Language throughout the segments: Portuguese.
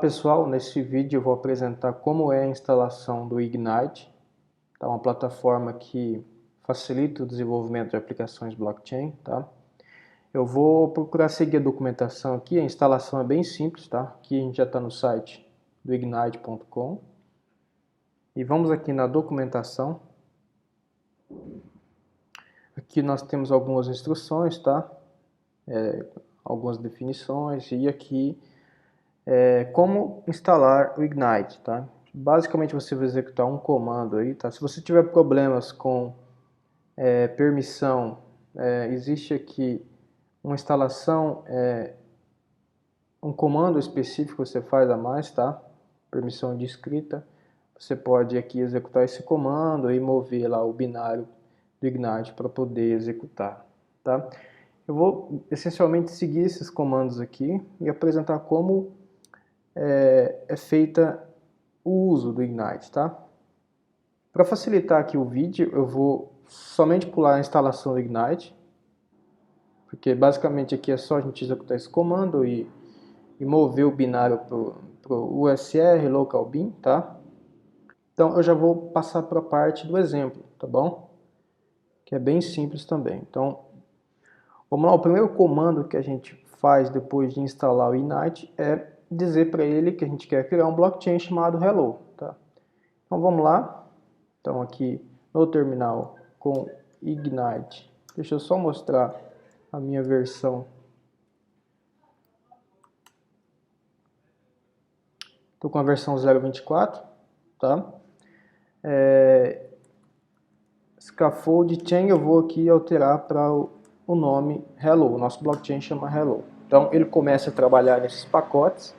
Pessoal, nesse vídeo eu vou apresentar como é a instalação do Ignite, tá? Uma plataforma que facilita o desenvolvimento de aplicações blockchain, tá? Eu vou procurar seguir a documentação aqui, a instalação é bem simples, tá? Aqui a gente já está no site do ignite.com e vamos aqui na documentação. Aqui nós temos algumas instruções, tá? Algumas definições e aqui como instalar o Ignite, tá? Basicamente você vai executar um comando aí, tá? Se você tiver problemas com permissão, existe aqui uma instalação, um comando específico que você faz a mais, tá? Permissão de escrita. Você pode aqui executar esse comando e mover lá o binário do Ignite para poder executar, tá? Eu vou essencialmente seguir esses comandos aqui e apresentar como é feita o uso do Ignite, tá? Para facilitar aqui o vídeo, eu vou somente pular a instalação do Ignite, porque basicamente aqui é só a gente executar esse comando e mover o binário para o USR local bin, tá? Então eu já vou passar para a parte do exemplo, tá bom? Que é bem simples também. Então, vamos lá, o primeiro comando que a gente faz depois de instalar o Ignite é dizer para ele que a gente quer criar um blockchain chamado Hello, tá? Então vamos lá. Então aqui no terminal com Ignite, deixa eu só mostrar a minha versão. Estou com a versão 0.24, tá? Scaffold Chain eu vou aqui alterar para o nome Hello, o nosso blockchain chama Hello. Então ele começa a trabalhar nesses pacotes.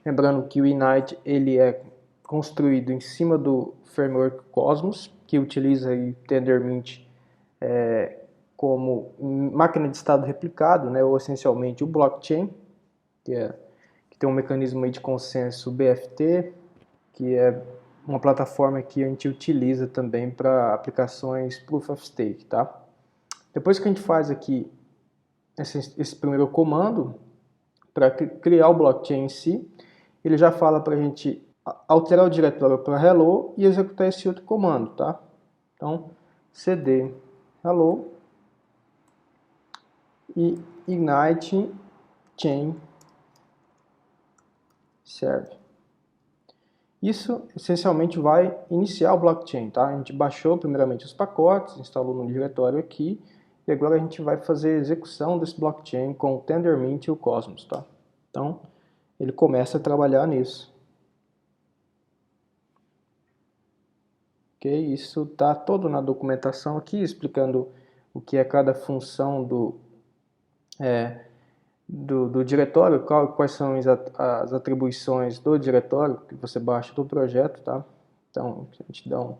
Lembrando que o Ignite ele é construído em cima do framework Cosmos, que utiliza o Tendermint como máquina de estado replicado, né, ou essencialmente o blockchain, que tem um mecanismo aí de consenso BFT, que é uma plataforma que a gente utiliza também para aplicações Proof of Stake, tá? Depois que a gente faz aqui esse primeiro comando, para criar o blockchain em si, ele já fala para a gente alterar o diretório para hello e executar esse outro comando, tá? Então, cd hello e ignite chain serve. Isso essencialmente vai iniciar o blockchain, tá? A gente baixou primeiramente os pacotes, instalou no diretório aqui, e agora a gente vai fazer a execução desse blockchain com o Tendermint e o Cosmos, tá? Então, ele começa a trabalhar nisso. Ok? Isso está todo na documentação aqui, explicando o que é cada função do diretório, quais são as atribuições do diretório que você baixa do projeto, tá? Então, a gente dá um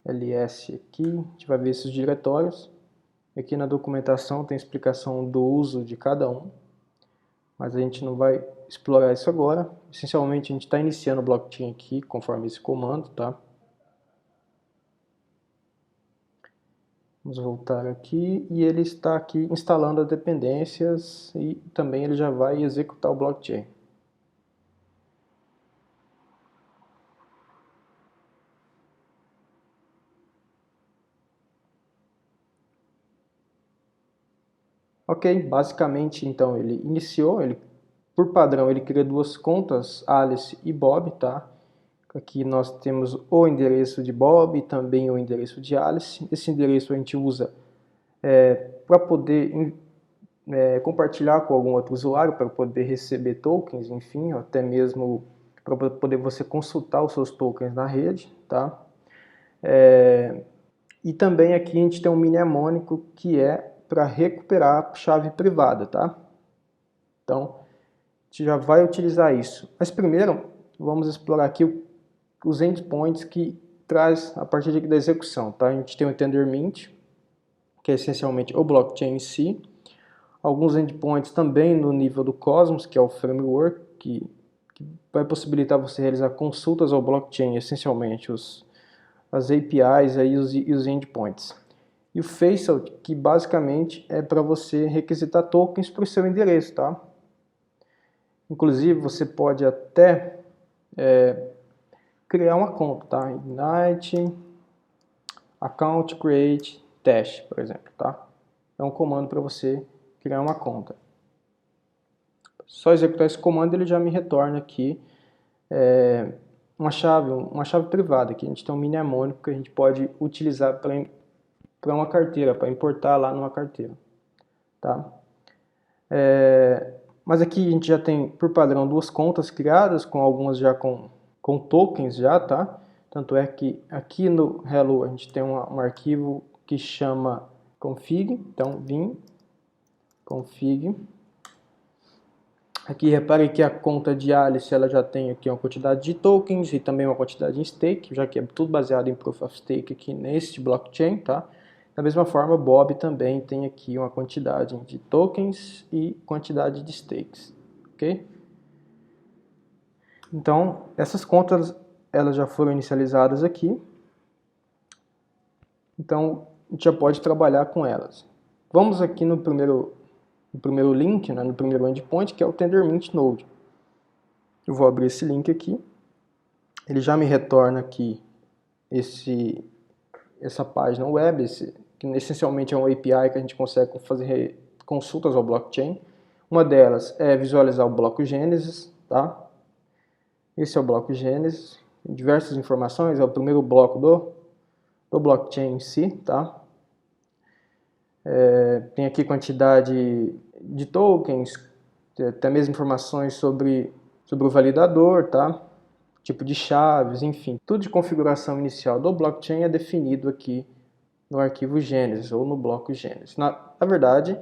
ls aqui, a gente vai ver esses diretórios. Aqui na documentação tem explicação do uso de cada um, mas a gente não vai explorar isso agora. Essencialmente, a gente está iniciando o blockchain aqui, conforme esse comando, tá? Vamos voltar aqui e ele está aqui instalando as dependências e também ele já vai executar o blockchain. Ok, basicamente então ele iniciou, por padrão ele cria duas contas, Alice e Bob, tá? Aqui nós temos o endereço de Bob e também o endereço de Alice. Esse endereço a gente usa para poder compartilhar com algum outro usuário, para poder receber tokens, enfim, ou até mesmo para poder você consultar os seus tokens na rede, tá? E também aqui a gente tem um mnemônico que é para recuperar a chave privada, tá? Então, a gente já vai utilizar isso. Mas primeiro, vamos explorar aqui os endpoints que traz a partir da execução, tá? A gente tem o Tendermint, que é essencialmente o blockchain em si. Alguns endpoints também no nível do Cosmos, que é o framework, que vai possibilitar você realizar consultas ao blockchain, essencialmente as APIs aí, e os endpoints. E o Faceit, que basicamente é para você requisitar tokens para o seu endereço, tá? Inclusive, você pode até criar uma conta, tá? Ignite account create test, por exemplo, tá? É um comando para você criar uma conta. Só executar esse comando ele já me retorna aqui uma chave privada, que a gente tem um mnemônico que a gente pode utilizar para uma carteira, para importar lá numa carteira, tá? Mas aqui a gente já tem, por padrão, duas contas criadas, com algumas já com tokens já, tá? Tanto é que aqui no Hello a gente tem um arquivo que chama config, então vim config. Aqui repare que a conta de Alice ela já tem aqui uma quantidade de tokens e também uma quantidade em stake, já que é tudo baseado em Proof of Stake aqui neste blockchain, tá? Da mesma forma, Bob também tem aqui uma quantidade de tokens e quantidade de stakes, ok? Então, essas contas elas já foram inicializadas aqui, então a gente já pode trabalhar com elas. Vamos aqui no primeiro link, né, no primeiro endpoint, que é o Tendermint Node. Eu vou abrir esse link aqui, ele já me retorna aqui essa página web, que essencialmente é um API que a gente consegue fazer consultas ao blockchain. Uma delas é visualizar o bloco Gênesis, tá? Esse é o bloco Gênesis, tem diversas informações, é o primeiro bloco do blockchain em si, tá? Tem aqui quantidade de tokens, até mesmo informações sobre o validador, tá? Tipo de chaves, enfim. Tudo de configuração inicial do blockchain é definido aqui no arquivo Gênesis ou no bloco Gênesis. Na verdade,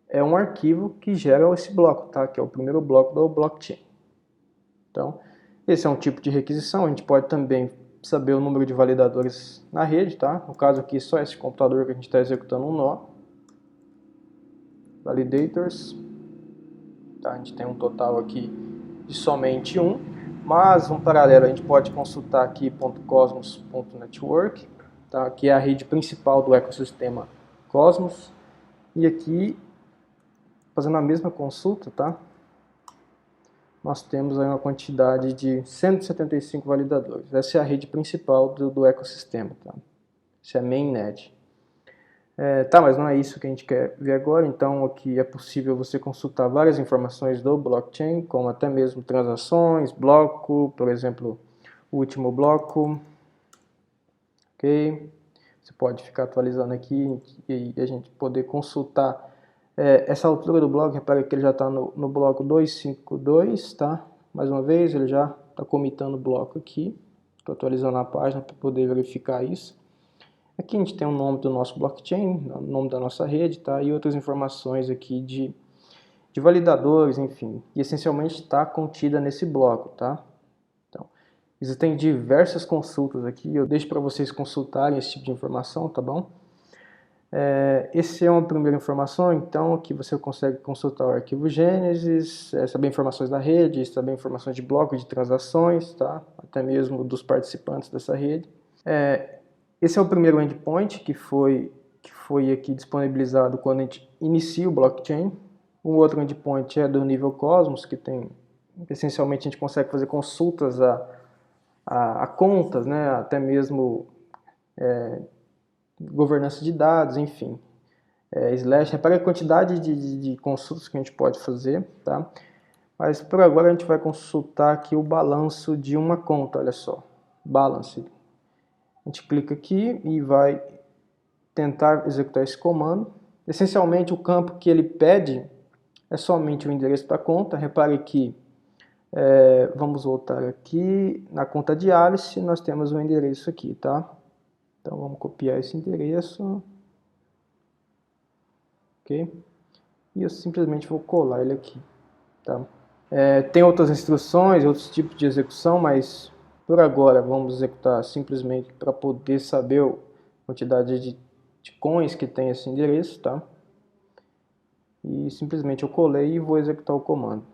é um arquivo que gera esse bloco, tá? Que é o primeiro bloco do blockchain. Então, esse é um tipo de requisição. A gente pode também saber o número de validadores na rede, tá? No caso aqui, só esse computador que a gente está executando um nó. Validators. Tá? A gente tem um total aqui de somente um. Mas, um paralelo, a gente pode consultar aqui .cosmos.network, tá? Que é a rede principal do ecossistema Cosmos. E aqui, fazendo a mesma consulta, tá? Nós temos aí uma quantidade de 175 validadores. Essa é a rede principal do ecossistema, tá? Essa é a mainnet. Tá, mas não é isso que a gente quer ver agora. Então aqui é possível você consultar várias informações do blockchain, como até mesmo transações, bloco, por exemplo, o último bloco. Ok? Você pode ficar atualizando aqui e a gente poder consultar essa altura do bloco. Repare que ele já está no bloco 252, tá? Mais uma vez, ele já está comitando o bloco aqui. Estou atualizando a página para poder verificar isso. Aqui a gente tem o nome do nosso blockchain, o nome da nossa rede, tá? E outras informações aqui de validadores, enfim. E essencialmente está contida nesse bloco, tá? Então, existem diversas consultas aqui, eu deixo para vocês consultarem esse tipo de informação, tá bom? Esse é uma primeira informação, então aqui você consegue consultar o arquivo Gênesis, saber informações da rede, saber informações de bloco de transações, tá? Até mesmo dos participantes dessa rede. Esse é o primeiro endpoint que foi aqui disponibilizado quando a gente inicia o blockchain. O outro endpoint é do nível Cosmos, que tem, essencialmente, a gente consegue fazer consultas a contas, né? Até mesmo governança de dados, enfim. Slash, repare a quantidade de consultas que a gente pode fazer, tá? Mas por agora a gente vai consultar aqui o balanço de uma conta, olha só. Balance. A gente clica aqui e vai tentar executar esse comando. Essencialmente o campo que ele pede é somente o endereço da conta. Repare que, vamos voltar aqui, na conta de Alice nós temos um endereço aqui, tá? Então vamos copiar esse endereço. Ok? E eu simplesmente vou colar ele aqui, tá? Tem outras instruções, outros tipos de execução, mas por agora vamos executar simplesmente para poder saber a quantidade de coins que tem esse endereço, tá? E simplesmente eu colei e vou executar o comando.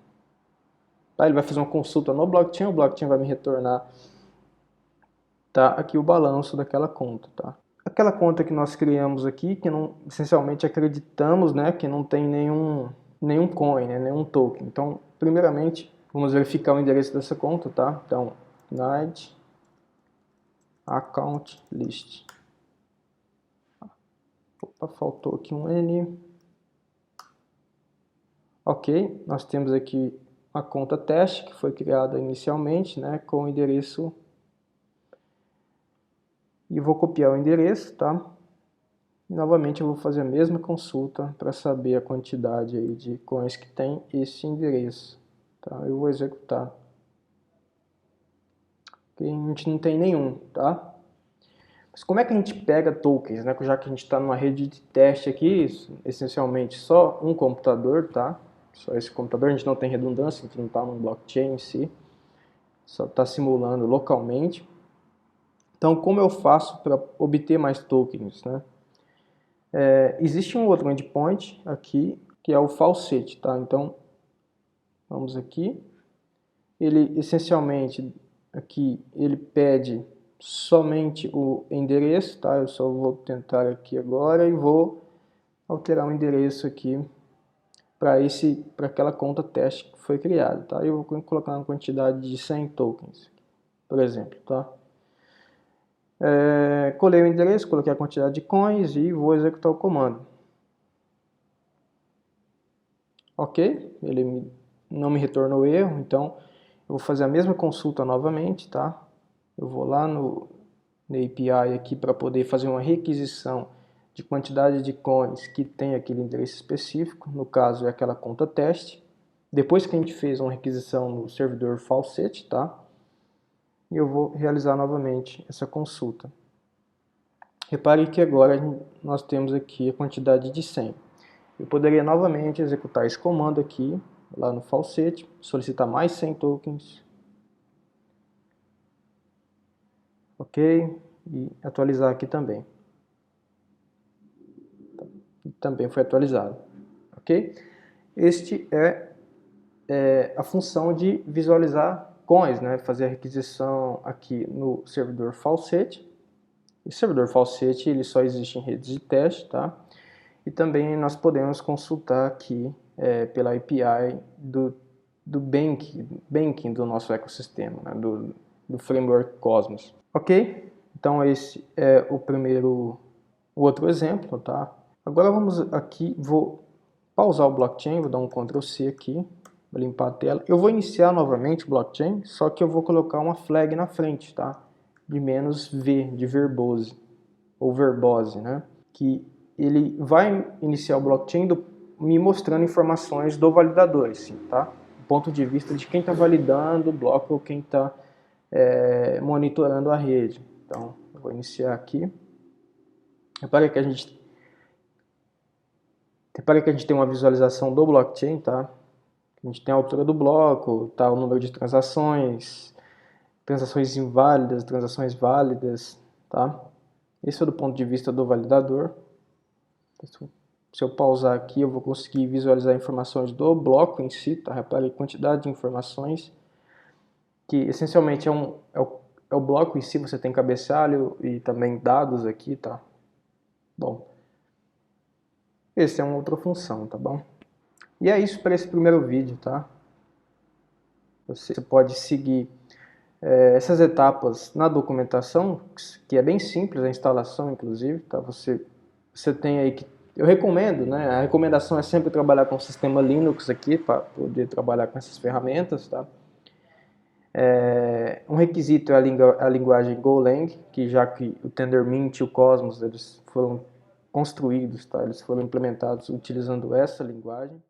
Tá? Ele vai fazer uma consulta no blockchain, o blockchain vai me retornar, tá? Aqui o balanço daquela conta, tá? Aquela conta que nós criamos aqui, que não, essencialmente acreditamos, né, que não tem nenhum nenhum coin, né, nenhum token. Então, primeiramente, vamos verificar o endereço dessa conta, tá? Então, ignite account list. Opa, faltou aqui um N. Ok, nós temos aqui a conta teste que foi criada inicialmente, né, com o endereço. E vou copiar o endereço, tá? E novamente eu vou fazer a mesma consulta para saber a quantidade aí de coins que tem esse endereço, tá? Eu vou executar. Ok, a gente não tem nenhum, tá? Mas como é que a gente pega tokens, né? Já que a gente está numa rede de teste aqui, essencialmente só um computador, tá? Só esse computador, a gente não tem redundância, a gente não está num blockchain em si, só está simulando localmente. Então, como eu faço para obter mais tokens, né? Existe um outro endpoint aqui, que é o Faucet, tá? Então, vamos aqui. Ele, essencialmente, aqui, ele pede somente o endereço, tá? Eu só vou tentar aqui agora e vou alterar o endereço aqui para aquela conta teste que foi criada, tá? Eu vou colocar uma quantidade de 100 tokens, por exemplo, tá? Colei o endereço, coloquei a quantidade de coins e vou executar o comando. Ok, ele não me retornou erro, então eu vou fazer a mesma consulta novamente, tá? Eu vou lá na API aqui para poder fazer uma requisição de quantidade de coins que tem aquele endereço específico, no caso é aquela conta teste. Depois que a gente fez uma requisição no servidor Faucet, tá? E eu vou realizar novamente essa consulta. Repare que agora nós temos aqui a quantidade de 100. Eu poderia novamente executar esse comando aqui, lá no Faucet, solicitar mais 100 tokens. Ok, e atualizar aqui também. Também foi atualizado. Ok? Este é a função de visualizar coins, né? Fazer a requisição aqui no servidor Faucet. O servidor Faucet ele só existe em redes de teste, tá? E também nós podemos consultar aqui pela API do banking do nosso ecossistema, né? do framework Cosmos. Ok? Então esse é o outro exemplo, tá? Agora vamos aqui, vou pausar o blockchain, vou dar um Ctrl C aqui, vou limpar a tela. Eu vou iniciar novamente o blockchain, só que eu vou colocar uma flag na frente, tá? De -v, de verbose, ou verbose, né? Que ele vai iniciar o blockchain me mostrando informações do validador, sim, tá? Do ponto de vista de quem está validando o bloco ou quem está monitorando a rede. Então, eu vou iniciar aqui. Repare que a gente tem uma visualização do blockchain, tá? A gente tem a altura do bloco, tá? O número de transações, transações inválidas, transações válidas, tá? Esse é do ponto de vista do validador. Se eu pausar aqui, eu vou conseguir visualizar informações do bloco em si, tá? Repare a quantidade de informações, que essencialmente é o bloco em si, você tem cabeçalho e também dados aqui, tá? Bom, essa é uma outra função, tá bom? E é isso para esse primeiro vídeo, tá? Você pode seguir essas etapas na documentação, que é bem simples, a instalação inclusive, tá? Você tem aí que eu recomendo, né? A recomendação é sempre trabalhar com o sistema Linux aqui para poder trabalhar com essas ferramentas, tá? Um requisito é a linguagem Golang, que já que o Tendermint e o Cosmos eles foram construídos, tá? Eles foram implementados utilizando essa linguagem.